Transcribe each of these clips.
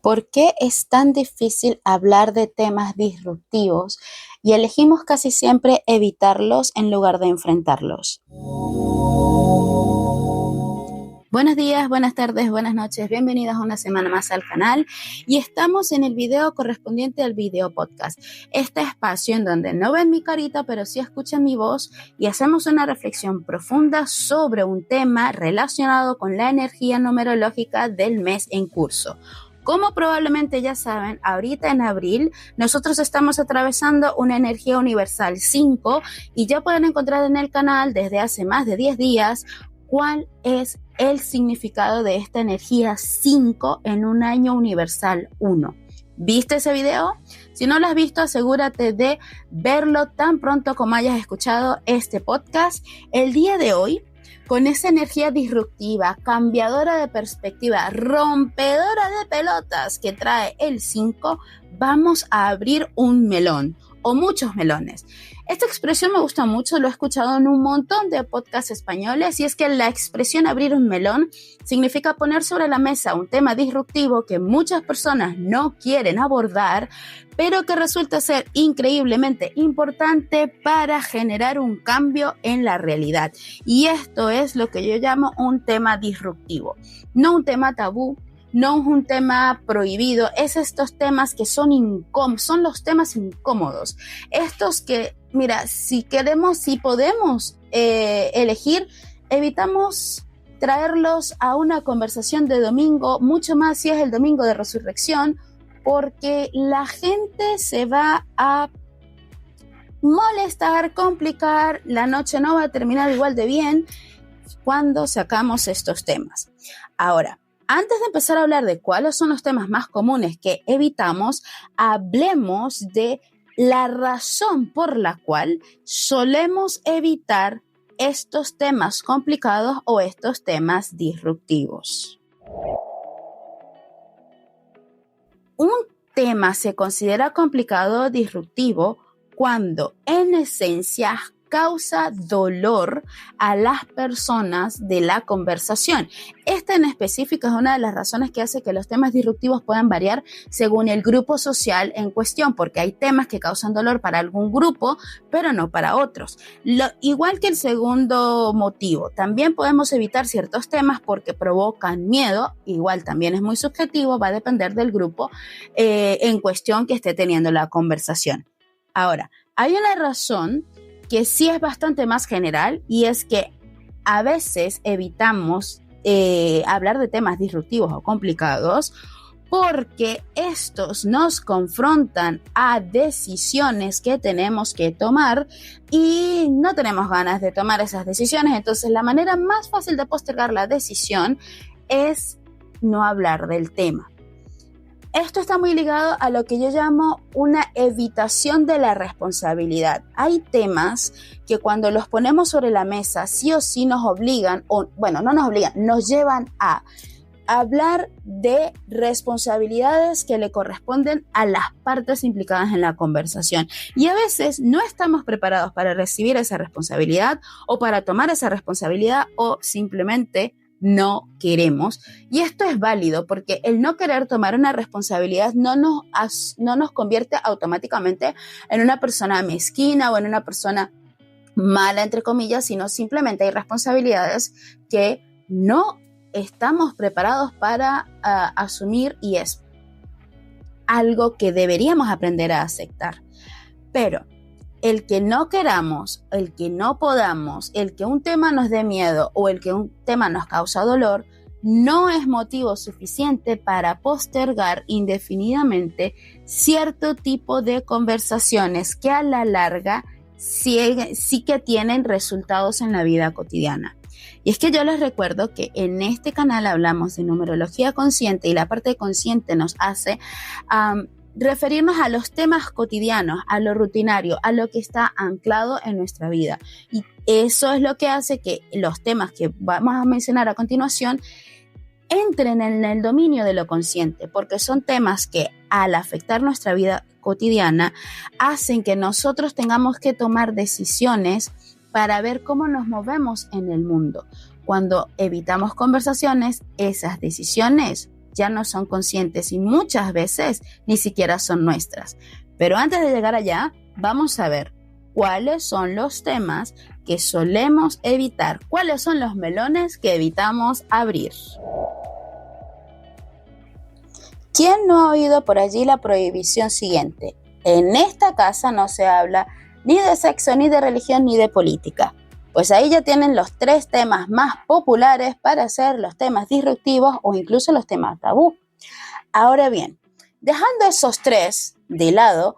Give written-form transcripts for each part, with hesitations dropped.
¿Por qué es tan difícil hablar de temas disruptivos y elegimos casi siempre evitarlos en lugar de enfrentarlos? Buenos días, buenas tardes, buenas noches, bienvenidos una semana más al canal y estamos en el video correspondiente al video podcast, este espacio en donde no ven mi carita pero sí escuchan mi voz y hacemos una reflexión profunda sobre un tema relacionado con la energía numerológica del mes en curso. Como probablemente ya saben, ahorita en abril nosotros estamos atravesando una energía universal 5 y ya pueden encontrar en el canal desde hace más de 10 días cuál es el significado de esta energía 5 en un año universal 1. ¿Viste ese video? Si no lo has visto, asegúrate de verlo tan pronto como hayas escuchado este podcast. El día de hoy, con esa energía disruptiva, cambiadora de perspectiva, rompedora de pelotas que trae el 5, vamos a abrir un melón o muchos melones. Esta expresión me gusta mucho, lo he escuchado en un montón de podcasts españoles y es que la expresión abrir un melón significa poner sobre la mesa un tema disruptivo que muchas personas no quieren abordar, pero que resulta ser increíblemente importante para generar un cambio en la realidad. Y esto es lo que yo llamo un tema disruptivo, no un tema tabú, no es un tema prohibido, es estos temas que son los temas incómodos, estos que, mira, si podemos elegir, evitamos traerlos a una conversación de domingo, mucho más si es el domingo de resurrección, porque la gente se va a molestar, complicar, la noche no va a terminar igual de bien cuando sacamos estos temas. Ahora, antes de empezar a hablar de cuáles son los temas más comunes que evitamos, hablemos de la razón por la cual solemos evitar estos temas complicados o estos temas disruptivos. Un tema se considera complicado o disruptivo cuando en esencia causa dolor a las personas de la conversación. Esta en específico es una de las razones que hace que los temas disruptivos puedan variar según el grupo social en cuestión, porque hay temas que causan dolor para algún grupo, pero no para otros. Igual que el segundo motivo, también podemos evitar ciertos temas porque provocan miedo, igual también es muy subjetivo, va a depender del grupo en cuestión que esté teniendo la conversación. Ahora, hay una razón que sí es bastante más general y es que a veces evitamos hablar de temas disruptivos o complicados porque estos nos confrontan a decisiones que tenemos que tomar y no tenemos ganas de tomar esas decisiones. Entonces, la manera más fácil de postergar la decisión es no hablar del tema. Esto está muy ligado a lo que yo llamo una evitación de la responsabilidad. Hay temas que cuando los ponemos sobre la mesa sí o sí nos obligan, nos llevan a hablar de responsabilidades que le corresponden a las partes implicadas en la conversación. Y a veces no estamos preparados para recibir esa responsabilidad o para tomar esa responsabilidad o simplemente no queremos, y esto es válido porque el no querer tomar una responsabilidad no nos convierte automáticamente en una persona mezquina o en una persona mala, entre comillas, sino simplemente hay responsabilidades que no estamos preparados para asumir y es algo que deberíamos aprender a aceptar. Pero el que no queramos, el que no podamos, el que un tema nos dé miedo o el que un tema nos causa dolor, no es motivo suficiente para postergar indefinidamente cierto tipo de conversaciones que a la larga sí que tienen resultados en la vida cotidiana. Y es que yo les recuerdo que en este canal hablamos de numerología consciente y la parte consciente nos hace referirnos a los temas cotidianos, a lo rutinario, a lo que está anclado en nuestra vida. Y eso es lo que hace que los temas que vamos a mencionar a continuación entren en el dominio de lo consciente, porque son temas que al afectar nuestra vida cotidiana hacen que nosotros tengamos que tomar decisiones para ver cómo nos movemos en el mundo. Cuando evitamos conversaciones, esas decisiones ya no son conscientes y muchas veces ni siquiera son nuestras. Pero antes de llegar allá, vamos a ver cuáles son los temas que solemos evitar, cuáles son los melones que evitamos abrir. ¿Quién no ha oído por allí la prohibición siguiente? En esta casa no se habla ni de sexo, ni de religión, ni de política. Pues ahí ya tienen los 3 temas más populares para ser los temas disruptivos o incluso los temas tabú. Ahora bien, dejando esos 3 de lado,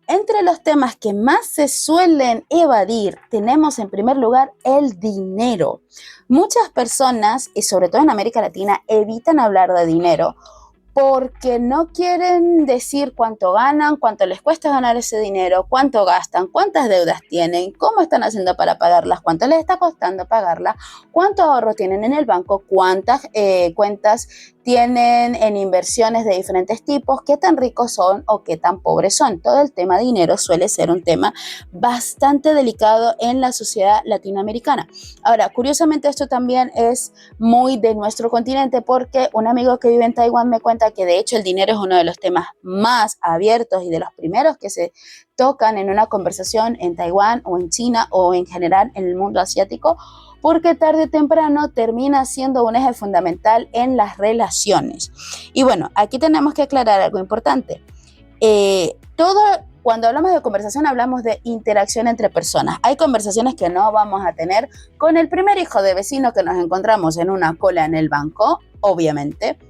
entre los temas que más se suelen evadir, tenemos en primer lugar el dinero. Muchas personas, y sobre todo en América Latina, evitan hablar de dinero porque no quieren decir cuánto ganan, cuánto les cuesta ganar ese dinero, cuánto gastan, cuántas deudas tienen, cómo están haciendo para pagarlas, cuánto les está costando pagarlas, cuánto ahorro tienen en el banco, cuántas cuentas tienen en inversiones de diferentes tipos, qué tan ricos son o qué tan pobres son. Todo el tema de dinero suele ser un tema bastante delicado en la sociedad latinoamericana. Ahora, curiosamente esto también es muy de nuestro continente porque un amigo que vive en Taiwán me cuenta que de hecho el dinero es uno de los temas más abiertos y de los primeros que se tocan en una conversación en Taiwán o en China o en general en el mundo asiático, porque tarde o temprano termina siendo un eje fundamental en las relaciones. Y bueno, aquí tenemos que aclarar algo importante. Cuando hablamos de conversación, hablamos de interacción entre personas. Hay conversaciones que no vamos a tener con el primer hijo de vecino que nos encontramos en una cola en el banco, obviamente.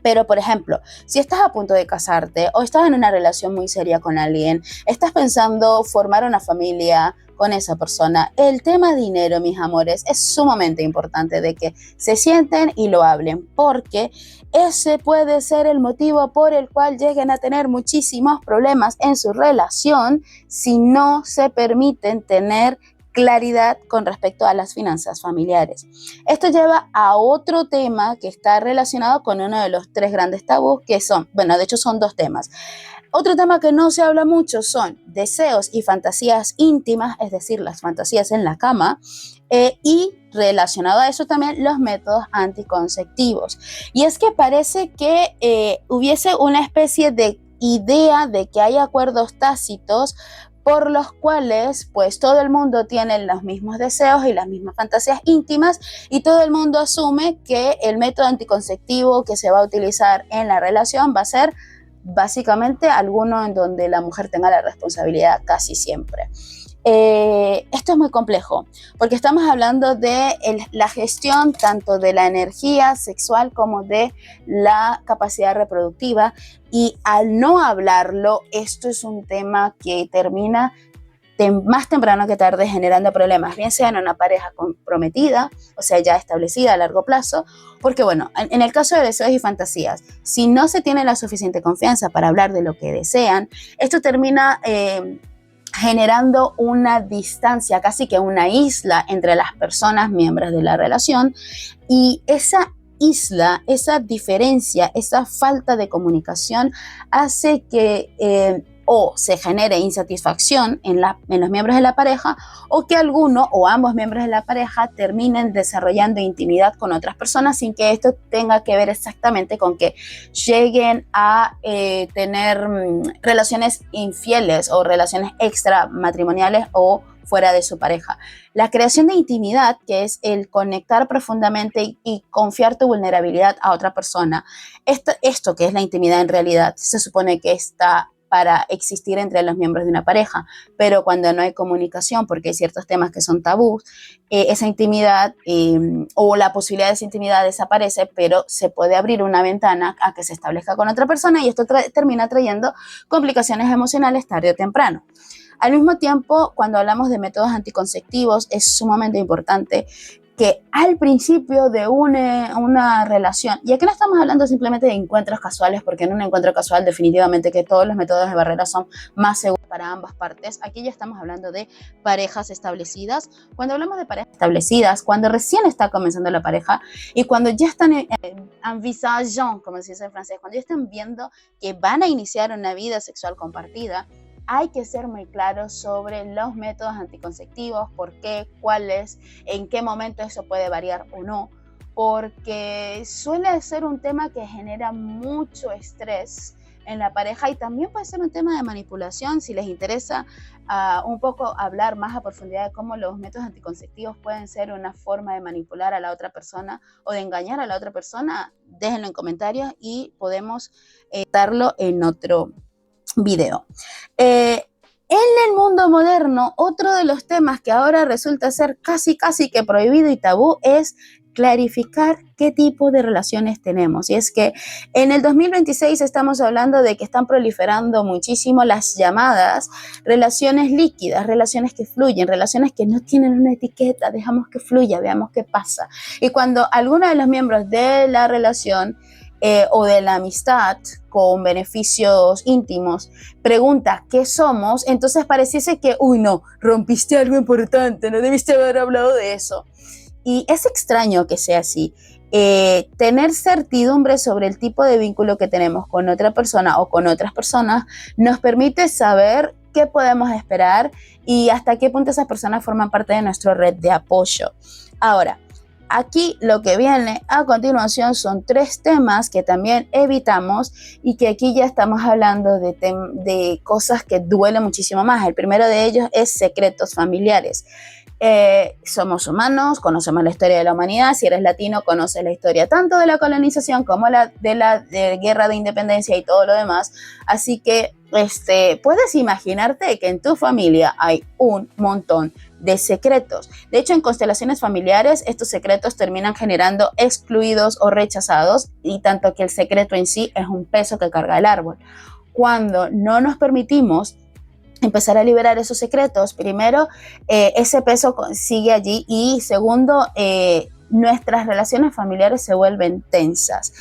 Pero, por ejemplo, si estás a punto de casarte o estás en una relación muy seria con alguien, estás pensando formar una familia con esa persona, el tema dinero, mis amores, es sumamente importante de que se sienten y lo hablen, porque ese puede ser el motivo por el cual lleguen a tener muchísimos problemas en su relación si no se permiten tener claridad con respecto a las finanzas familiares. Esto lleva a otro tema que está relacionado con uno de los 3 grandes tabús que son, bueno, de hecho son 2 temas. Otro tema que no se habla mucho son deseos y fantasías íntimas, es decir, las fantasías en la cama, y relacionado a eso también los métodos anticonceptivos. Y es que parece que hubiese una especie de idea de que hay acuerdos tácitos por los cuales pues todo el mundo tiene los mismos deseos y las mismas fantasías íntimas y todo el mundo asume que el método anticonceptivo que se va a utilizar en la relación va a ser básicamente alguno en donde la mujer tenga la responsabilidad casi siempre. Esto es muy complejo porque estamos hablando de la gestión tanto de la energía sexual como de la capacidad reproductiva, y al no hablarlo, esto es un tema que termina más temprano que tarde generando problemas, bien sea en una pareja comprometida, o sea, ya establecida a largo plazo, porque bueno, en el caso de deseos y fantasías, si no se tiene la suficiente confianza para hablar de lo que desean, esto termina generando una distancia, casi que una isla entre las personas miembros de la relación, y esa isla, esa diferencia, esa falta de comunicación hace que o se genere insatisfacción en los miembros de la pareja, o que alguno o ambos miembros de la pareja terminen desarrollando intimidad con otras personas sin que esto tenga que ver exactamente con que lleguen a tener relaciones infieles o relaciones extramatrimoniales o fuera de su pareja. La creación de intimidad, que es el conectar profundamente y confiar tu vulnerabilidad a otra persona, esto que es la intimidad en realidad se supone que está para existir entre los miembros de una pareja, pero cuando no hay comunicación, porque hay ciertos temas que son tabús, esa intimidad o la posibilidad de esa intimidad desaparece, pero se puede abrir una ventana a que se establezca con otra persona y esto termina trayendo complicaciones emocionales tarde o temprano. Al mismo tiempo, cuando hablamos de métodos anticonceptivos, es sumamente importante que al principio de una relación, y aquí no estamos hablando simplemente de encuentros casuales, porque en un encuentro casual definitivamente que todos los métodos de barrera son más seguros para ambas partes, aquí ya estamos hablando de parejas establecidas. Cuando hablamos de parejas establecidas, cuando recién está comenzando la pareja y cuando ya están envisageant, como se dice en francés, cuando ya están viendo que van a iniciar una vida sexual compartida, hay que ser muy claros sobre los métodos anticonceptivos, por qué, cuáles, en qué momento eso puede variar o no, porque suele ser un tema que genera mucho estrés en la pareja y también puede ser un tema de manipulación si les interesa un poco hablar más a profundidad de cómo los métodos anticonceptivos pueden ser una forma de manipular a la otra persona o de engañar a la otra persona. Déjenlo en comentarios y podemos darlo en otro video. En el mundo moderno, otro de los temas que ahora resulta ser casi que prohibido y tabú es clarificar qué tipo de relaciones tenemos. Y es que en el 2026 estamos hablando de que están proliferando muchísimo las llamadas relaciones líquidas, relaciones que fluyen, relaciones que no tienen una etiqueta, dejamos que fluya, veamos qué pasa. Y cuando alguno de los miembros de la relación o de la amistad con beneficios íntimos pregunta qué somos, entonces pareciese que, uy, no, rompiste algo importante, no debiste haber hablado de eso. Y es extraño que sea así. Tener certidumbre sobre el tipo de vínculo que tenemos con otra persona o con otras personas nos permite saber qué podemos esperar y hasta qué punto esas personas forman parte de nuestra red de apoyo. Ahora, aquí lo que viene a continuación son 3 temas que también evitamos y que aquí ya estamos hablando de cosas que duelen muchísimo más. El primero de ellos es secretos familiares. Somos humanos, conocemos la historia de la humanidad. Si eres latino, conoces la historia tanto de la colonización como de la guerra de independencia y todo lo demás. Así que puedes imaginarte que en tu familia hay un montón de secretos. De hecho, en constelaciones familiares, estos secretos terminan generando excluidos o rechazados, y tanto que el secreto en sí es un peso que carga el árbol. Cuando no nos permitimos empezar a liberar esos secretos, primero, ese peso sigue allí, y segundo, nuestras relaciones familiares se vuelven tensas.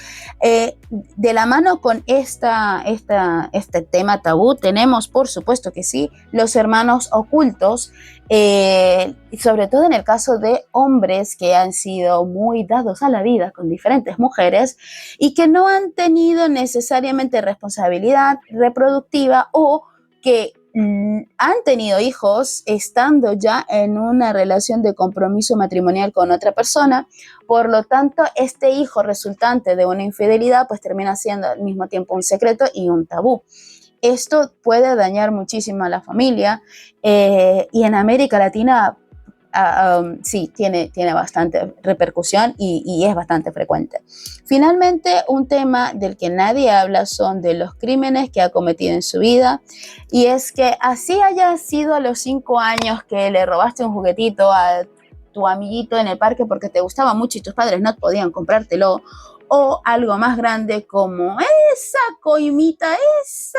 De la mano con este tema tabú, tenemos, por supuesto que sí, los hermanos ocultos, sobre todo en el caso de hombres que han sido muy dados a la vida con diferentes mujeres y que no han tenido necesariamente responsabilidad reproductiva o que han tenido hijos estando ya en una relación de compromiso matrimonial con otra persona. Por lo tanto, este hijo resultante de una infidelidad pues termina siendo al mismo tiempo un secreto y un tabú. Esto puede dañar muchísimo a la familia, y en América Latina sí, tiene bastante repercusión y es bastante frecuente. Finalmente, un tema del que nadie habla son de los crímenes que ha cometido en su vida, y es que así haya sido a los 5 años que le robaste un juguetito a tu amiguito en el parque porque te gustaba mucho y tus padres no podían comprártelo, o algo más grande como esa coimita, esa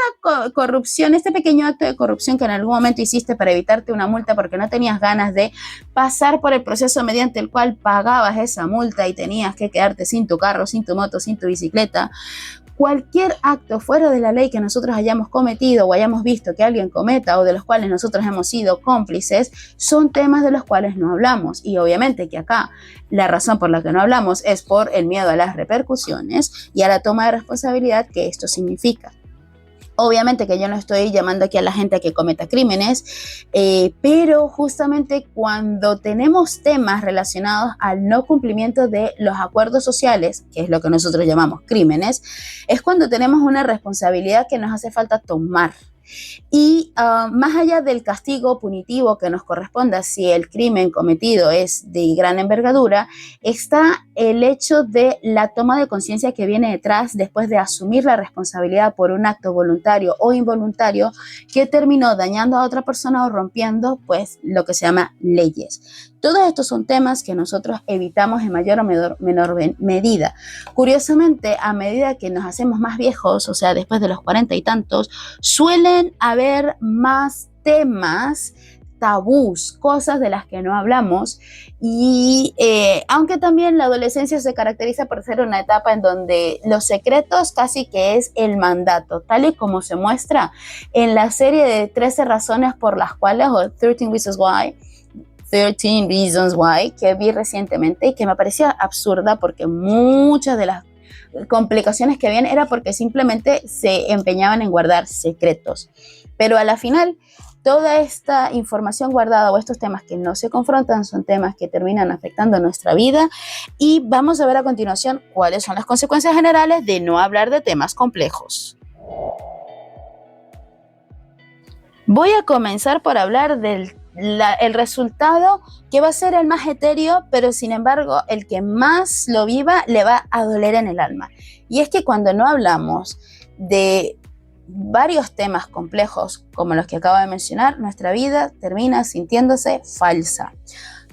corrupción, este pequeño acto de corrupción que en algún momento hiciste para evitarte una multa porque no tenías ganas de pasar por el proceso mediante el cual pagabas esa multa y tenías que quedarte sin tu carro, sin tu moto, sin tu bicicleta. Cualquier acto fuera de la ley que nosotros hayamos cometido o hayamos visto que alguien cometa o de los cuales nosotros hemos sido cómplices son temas de los cuales no hablamos, y obviamente que acá la razón por la que no hablamos es por el miedo a las repercusiones y a la toma de responsabilidad que esto significa. Obviamente que yo no estoy llamando aquí a la gente a que cometa crímenes, pero justamente cuando tenemos temas relacionados al no cumplimiento de los acuerdos sociales, que es lo que nosotros llamamos crímenes, es cuando tenemos una responsabilidad que nos hace falta tomar. Y más allá del castigo punitivo que nos corresponda si el crimen cometido es de gran envergadura, está el hecho de la toma de conciencia que viene detrás después de asumir la responsabilidad por un acto voluntario o involuntario que terminó dañando a otra persona o rompiendo pues lo que se llama leyes. Todos estos son temas que nosotros evitamos en mayor o menor medida. Curiosamente, a medida que nos hacemos más viejos, o sea, después de los 40 y tantos, suelen haber más temas, tabús, cosas de las que no hablamos, y aunque también la adolescencia se caracteriza por ser una etapa en donde los secretos casi que es el mandato, tal y como se muestra en la serie de 13 razones por las cuales, o 13 Reasons Why, que vi recientemente y que me parecía absurda porque muchas de las complicaciones que habían era porque simplemente se empeñaban en guardar secretos. Pero a la final, Toda esta información guardada o estos temas que no se confrontan son temas que terminan afectando nuestra vida, y vamos a ver a continuación cuáles son las consecuencias generales de no hablar de temas complejos. Voy a comenzar por hablar del el resultado que va a ser el más etéreo, pero sin embargo el que más lo viva le va a doler en el alma. Y es que cuando no hablamos de varios temas complejos como los que acabo de mencionar, nuestra vida termina sintiéndose falsa.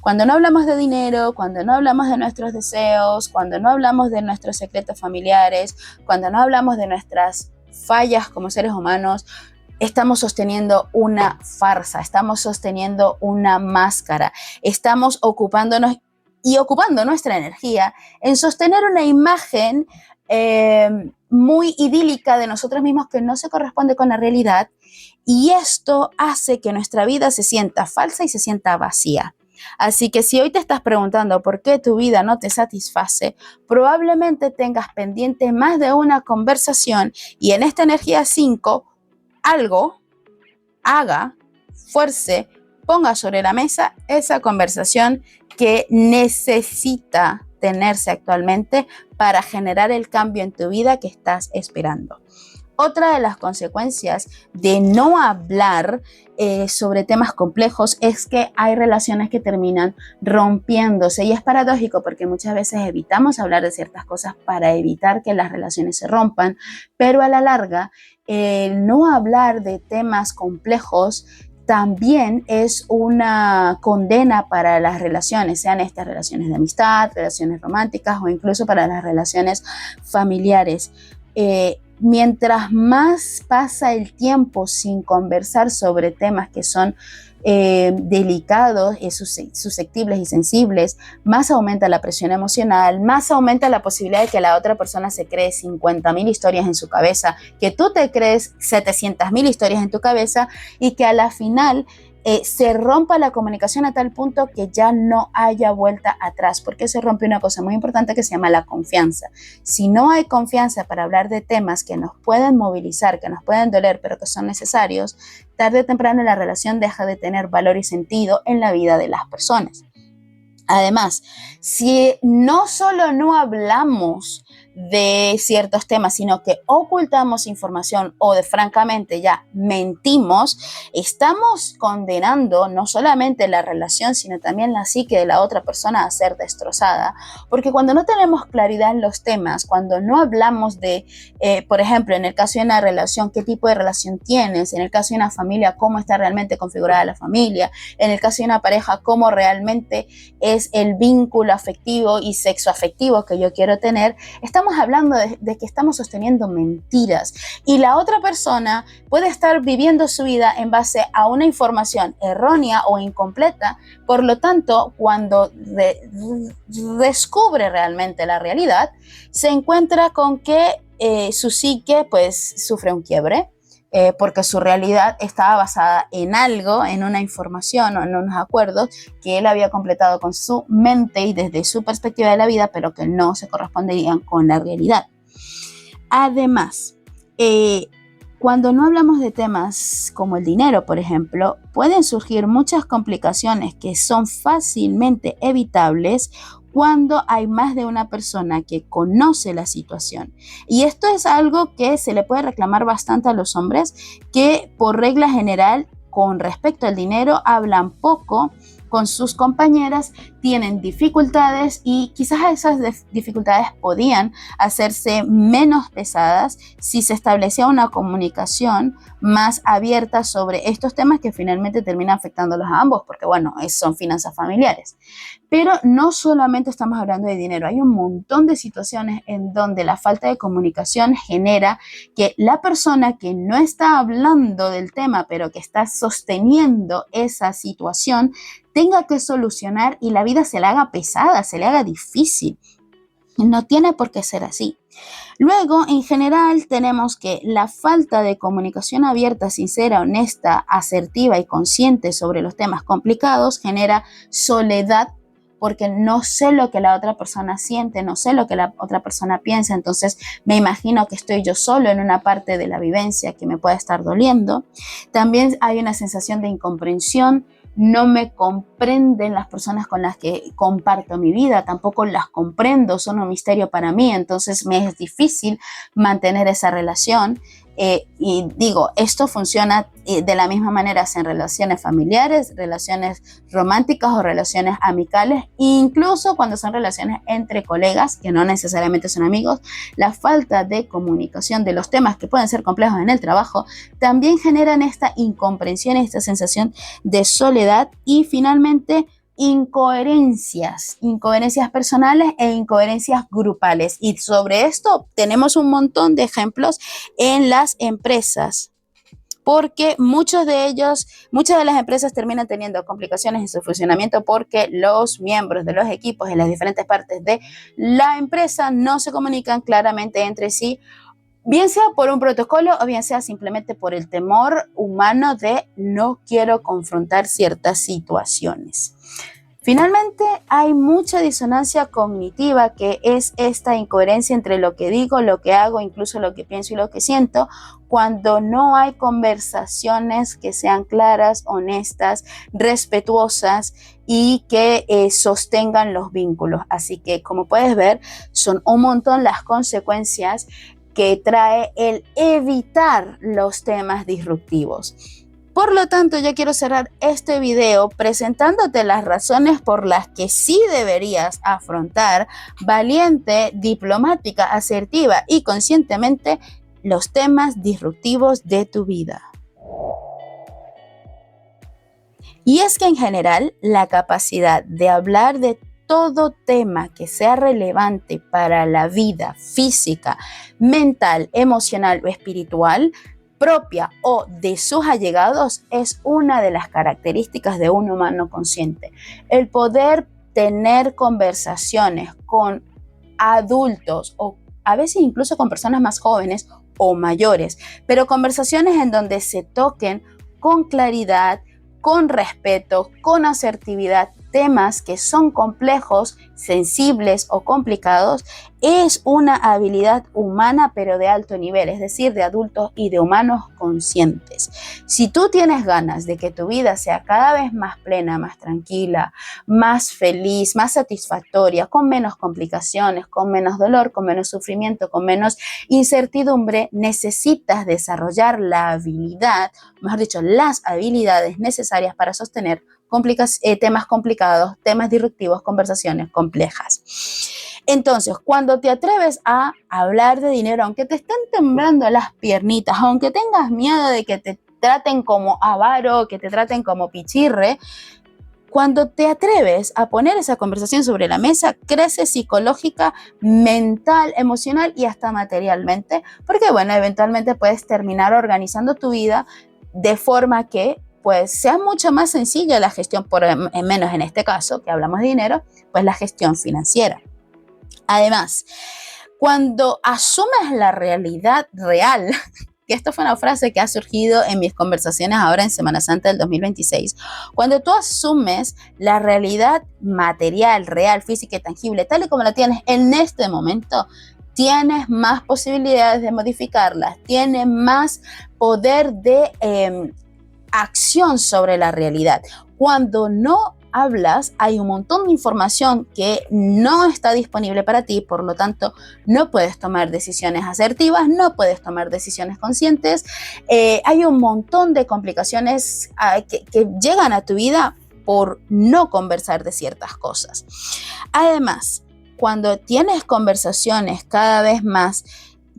Cuando no hablamos de dinero, cuando no hablamos de nuestros deseos, cuando no hablamos de nuestros secretos familiares, cuando no hablamos de nuestras fallas como seres humanos, estamos sosteniendo una farsa, estamos sosteniendo una máscara, estamos ocupándonos y ocupando nuestra energía en sostener una imagen muy idílica de nosotros mismos que no se corresponde con la realidad, y esto hace que nuestra vida se sienta falsa y se sienta vacía. Así que si hoy te estás preguntando por qué tu vida no te satisface, probablemente tengas pendiente más de una conversación, y en esta energía 5, algo haga, fuerce, ponga sobre la mesa esa conversación que necesita tenerse actualmente para generar el cambio en tu vida que estás esperando. Otra de las consecuencias de no hablar sobre temas complejos es que hay relaciones que terminan rompiéndose, y es paradójico porque muchas veces evitamos hablar de ciertas cosas para evitar que las relaciones se rompan, pero a la larga no hablar de temas complejos también es una condena para las relaciones, sean estas relaciones de amistad, relaciones románticas o incluso para las relaciones familiares. Mientras más pasa el tiempo sin conversar sobre temas que son delicados, susceptibles y sensibles, más aumenta la presión emocional, más aumenta la posibilidad de que la otra persona se cree 50,000 historias en su cabeza, que tú te crees 700,000 historias en tu cabeza, y que a la final se rompa la comunicación a tal punto que ya no haya vuelta atrás, porque se rompe una cosa muy importante que se llama la confianza. Si no hay confianza para hablar de temas que nos pueden movilizar, que nos pueden doler, pero que son necesarios, tarde o temprano la relación deja de tener valor y sentido en la vida de las personas. Además, si no solo no hablamos de ciertos temas, sino que ocultamos información o francamente ya mentimos, estamos condenando no solamente la relación, sino también la psique de la otra persona a ser destrozada. Porque cuando no tenemos claridad en los temas, cuando no hablamos de, por ejemplo, en el caso de una relación, qué tipo de relación tienes, en el caso de una familia, cómo está realmente configurada la familia, en el caso de una pareja, cómo realmente es el vínculo afectivo y sexoafectivo que yo quiero tener, estamos hablando de que estamos sosteniendo mentiras, y la otra persona puede estar viviendo su vida en base a una información errónea o incompleta. Por lo tanto, cuando descubre realmente la realidad, se encuentra con que su psique pues sufre un quiebre, porque su realidad estaba basada en algo, en una información o en unos acuerdos que él había completado con su mente y desde su perspectiva de la vida, pero que no se corresponderían con la realidad. Además, cuando no hablamos de temas como el dinero, por ejemplo, pueden surgir muchas complicaciones que son fácilmente evitables cuando hay más de una persona que conoce la situación. Y esto es algo que se le puede reclamar bastante a los hombres, que por regla general, con respecto al dinero, hablan poco con sus compañeras, tienen dificultades, y quizás esas dificultades podían hacerse menos pesadas si se establecía una comunicación más abierta sobre estos temas que finalmente terminan afectándolos a ambos, porque bueno, son finanzas familiares. Pero no solamente estamos hablando de dinero, hay un montón de situaciones en donde la falta de comunicación genera que la persona que no está hablando del tema, pero que está sosteniendo esa situación, tenga que solucionar y la vida se le haga pesada, se le haga difícil. No tiene por qué ser así. Luego, en general, tenemos que la falta de comunicación abierta, sincera, honesta, asertiva y consciente sobre los temas complicados genera soledad porque no sé lo que la otra persona siente, no sé lo que la otra persona piensa, entonces me imagino que estoy yo solo en una parte de la vivencia que me puede estar doliendo. También hay una sensación de incomprensión. No me comprenden las personas con las que comparto mi vida, tampoco las comprendo, son un misterio para mí, entonces me es difícil mantener esa relación. Y digo, esto funciona de la misma manera en relaciones familiares, relaciones románticas o relaciones amicales, incluso cuando son relaciones entre colegas, que no necesariamente son amigos. La falta de comunicación de los temas que pueden ser complejos en el trabajo también generan esta incomprensión, esta sensación de soledad y finalmente incoherencias personales e incoherencias grupales. Y sobre esto tenemos un montón de ejemplos en las empresas, porque muchas de las empresas terminan teniendo complicaciones en su funcionamiento porque los miembros de los equipos en las diferentes partes de la empresa no se comunican claramente entre sí, bien sea por un protocolo o bien sea simplemente por el temor humano de no quiero confrontar ciertas situaciones. Finalmente, hay mucha disonancia cognitiva, que es esta incoherencia entre lo que digo, lo que hago, incluso lo que pienso y lo que siento, cuando no hay conversaciones que sean claras, honestas, respetuosas y que sostengan los vínculos. Así que, como puedes ver, son un montón las consecuencias que trae el evitar los temas disruptivos. Por lo tanto, yo quiero cerrar este video presentándote las razones por las que sí deberías afrontar valiente, diplomática, asertiva y conscientemente los temas disruptivos de tu vida. Y es que en general, la capacidad de hablar de todo tema que sea relevante para la vida física, mental, emocional o espiritual propia o de sus allegados es una de las características de un humano consciente. El poder tener conversaciones con adultos o a veces incluso con personas más jóvenes o mayores, pero conversaciones en donde se toquen con claridad, con respeto, con asertividad, temas que son complejos, sensibles o complicados, es una habilidad humana pero de alto nivel, es decir, de adultos y de humanos conscientes. Si tú tienes ganas de que tu vida sea cada vez más plena, más tranquila, más feliz, más satisfactoria, con menos complicaciones, con menos dolor, con menos sufrimiento, con menos incertidumbre, necesitas desarrollar la habilidad, mejor dicho, las habilidades necesarias para sostener temas complicados, temas disruptivos, conversaciones complejas. Entonces, cuando te atreves a hablar de dinero, aunque te estén temblando las piernitas, aunque tengas miedo de que te traten como avaro, que te traten como pichirre, cuando te atreves a poner esa conversación sobre la mesa, creces psicológica, mental, emocional y hasta materialmente, porque bueno, eventualmente puedes terminar organizando tu vida de forma que pues sea mucho más sencilla la gestión, por menos en este caso, que hablamos de dinero, pues la gestión financiera. Además, cuando asumes la realidad real, que esto fue una frase que ha surgido en mis conversaciones ahora en Semana Santa del 2026, cuando tú asumes la realidad material, real, física y tangible, tal y como la tienes en este momento, tienes más posibilidades de modificarlas, tienes más poder de acción sobre la realidad. Cuando no hablas, hay un montón de información que no está disponible para ti, por lo tanto, no puedes tomar decisiones asertivas, no puedes tomar decisiones conscientes. Hay un montón de complicaciones que llegan a tu vida por no conversar de ciertas cosas. Además, cuando tienes conversaciones cada vez más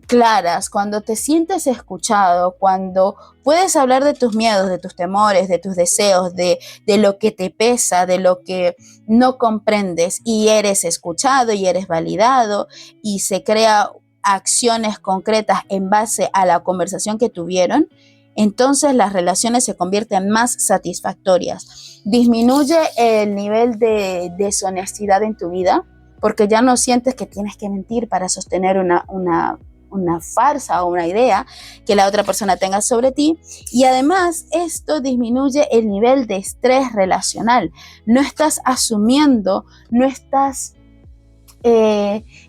claras, cuando te sientes escuchado, cuando puedes hablar de tus miedos, de tus temores, de tus deseos, de lo que te pesa, de lo que no comprendes y eres escuchado y eres validado y se crea acciones concretas en base a la conversación que tuvieron, entonces las relaciones se convierten más satisfactorias. Disminuye el nivel de deshonestidad en tu vida porque ya no sientes que tienes que mentir para sostener una una farsa o una idea que la otra persona tenga sobre ti, y además esto disminuye el nivel de estrés relacional. No estás asumiendo, no estás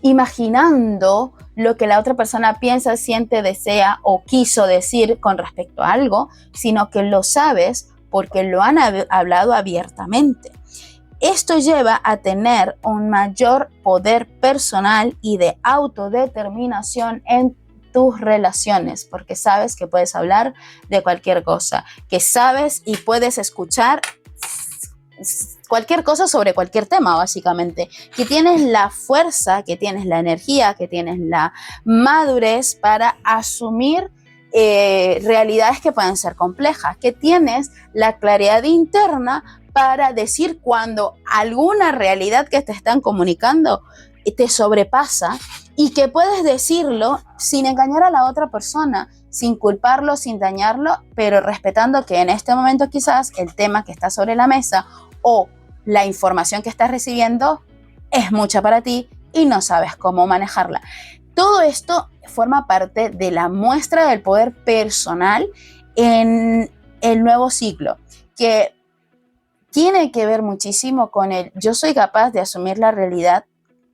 imaginando lo que la otra persona piensa, siente, desea o quiso decir con respecto a algo, sino que lo sabes porque lo han hablado abiertamente. Esto lleva a tener un mayor poder personal y de autodeterminación en tus relaciones, porque sabes que puedes hablar de cualquier cosa, que sabes y puedes escuchar cualquier cosa sobre cualquier tema, básicamente, que tienes la fuerza, que tienes la energía, que tienes la madurez para asumir realidades que pueden ser complejas, que tienes la claridad interna para decir cuando alguna realidad que te están comunicando te sobrepasa, y que puedes decirlo sin engañar a la otra persona, sin culparlo, sin dañarlo, pero respetando que en este momento quizás el tema que está sobre la mesa o la información que estás recibiendo es mucha para ti y no sabes cómo manejarla. Todo esto forma parte de la muestra del poder personal en el nuevo ciclo, que tiene que ver muchísimo con el yo soy capaz de asumir la realidad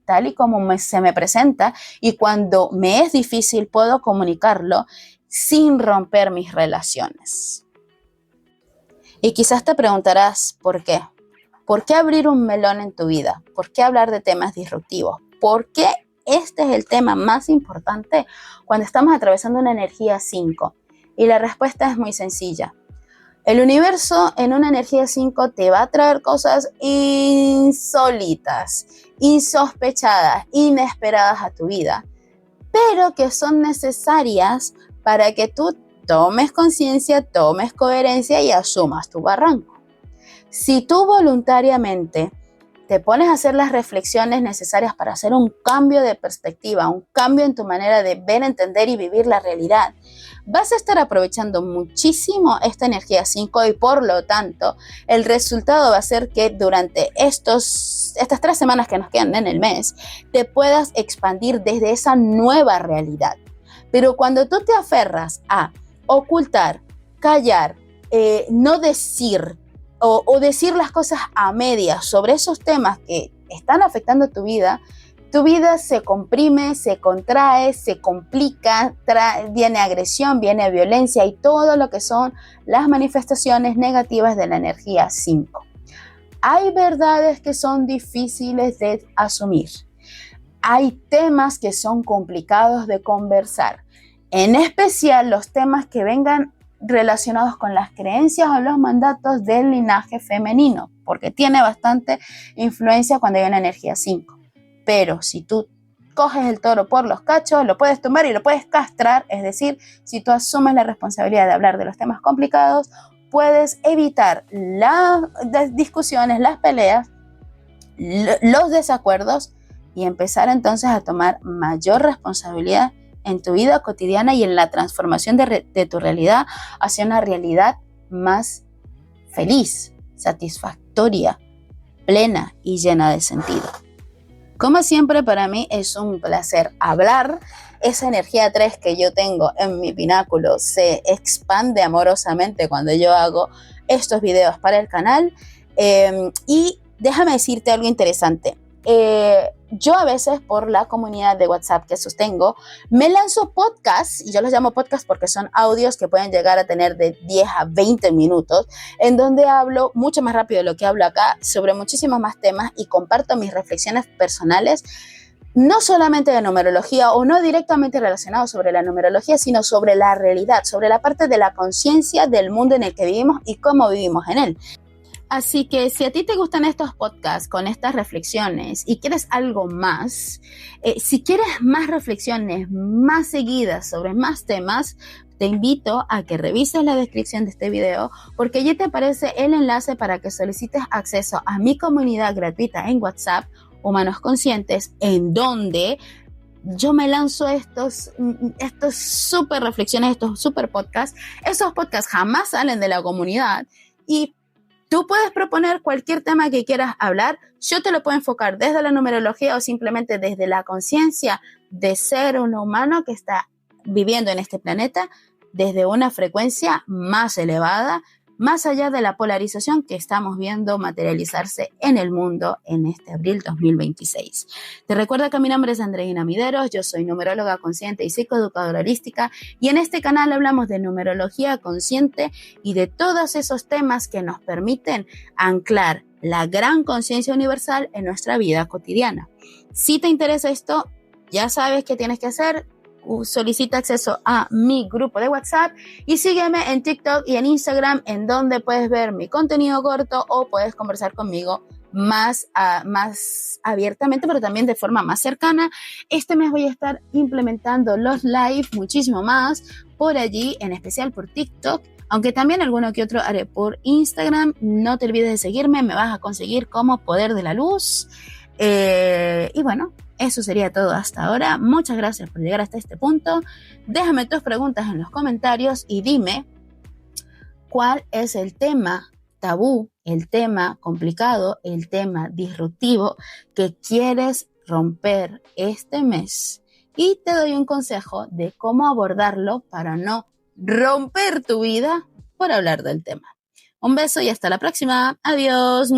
tal y como se me presenta, y cuando me es difícil puedo comunicarlo sin romper mis relaciones. Y quizás te preguntarás, ¿por qué? ¿Por qué abrir un melón en tu vida? ¿Por qué hablar de temas disruptivos? ¿Por qué este es el tema más importante cuando estamos atravesando una energía 5? Y la respuesta es muy sencilla. El universo en una energía 5 te va a traer cosas insólitas, insospechadas, inesperadas a tu vida, pero que son necesarias para que tú tomes conciencia, tomes coherencia y asumas tu barranco. Si tú voluntariamente te pones a hacer las reflexiones necesarias para hacer un cambio de perspectiva, un cambio en tu manera de ver, entender y vivir la realidad, vas a estar aprovechando muchísimo esta energía 5, y por lo tanto el resultado va a ser que durante estas 3 semanas que nos quedan en el mes te puedas expandir desde esa nueva realidad. Pero cuando tú te aferras a ocultar, callar, no decir o decir las cosas a medias sobre esos temas que están afectando tu vida se comprime, se contrae, se complica, viene agresión, viene violencia y todo lo que son las manifestaciones negativas de la energía 5. Hay verdades que son difíciles de asumir. Hay temas que son complicados de conversar. En especial los temas que vengan relacionados con las creencias o los mandatos del linaje femenino, porque tiene bastante influencia cuando hay una energía 5. Pero si tú coges el toro por los cachos, lo puedes tumbar y lo puedes castrar, es decir, si tú asumes la responsabilidad de hablar de los temas complicados, puedes evitar las discusiones, las peleas, los desacuerdos, y empezar entonces a tomar mayor responsabilidad en tu vida cotidiana y en la transformación de tu realidad hacia una realidad más feliz, satisfactoria, plena y llena de sentido. Como siempre, para mí es un placer hablar. Esa energía 3 que yo tengo en mi pináculo se expande amorosamente cuando yo hago estos videos para el canal. Y déjame decirte algo interesante. Yo a veces, por la comunidad de WhatsApp que sostengo, me lanzo podcasts, y yo los llamo podcasts porque son audios que pueden llegar a tener de 10 a 20 minutos, en donde hablo mucho más rápido de lo que hablo acá sobre muchísimos más temas y comparto mis reflexiones personales, no solamente de numerología o no directamente relacionados sobre la numerología, sino sobre la realidad, sobre la parte de la conciencia del mundo en el que vivimos y cómo vivimos en él. Así que si a ti te gustan estos podcasts con estas reflexiones y quieres algo más, si quieres más reflexiones más seguidas sobre más temas, te invito a que revises la descripción de este video, porque allí te aparece el enlace para que solicites acceso a mi comunidad gratuita en WhatsApp, Humanos Conscientes, en donde yo me lanzo estos súper reflexiones, estos súper podcasts. Esos podcasts jamás salen de la comunidad y Tú puedes proponer cualquier tema que quieras hablar. Yo te lo puedo enfocar desde la numerología o simplemente desde la conciencia de ser un humano que está viviendo en este planeta desde una frecuencia más elevada, más allá de la polarización que estamos viendo materializarse en el mundo en este abril 2026. Te recuerdo que mi nombre es Andreina Mideros, yo soy numeróloga consciente y psicoeducadora holística, y en este canal hablamos de numerología consciente y de todos esos temas que nos permiten anclar la gran conciencia universal en nuestra vida cotidiana. Si te interesa esto, ya sabes qué tienes que hacer. Solicita acceso a mi grupo de WhatsApp y sígueme en TikTok y en Instagram, en donde puedes ver mi contenido corto o puedes conversar conmigo más abiertamente, pero también de forma más cercana. Este mes voy a estar implementando los live muchísimo más por allí, en especial por TikTok, aunque también alguno que otro haré por Instagram. No te olvides de seguirme, me vas a conseguir como Poder de la Luz. Y bueno, eso sería todo hasta ahora. Muchas gracias por llegar hasta este punto. Déjame tus preguntas en los comentarios y dime cuál es el tema tabú, el tema complicado, el tema disruptivo que quieres romper este mes. Y te doy un consejo de cómo abordarlo para no romper tu vida por hablar del tema. Un beso y hasta la próxima. Adiós.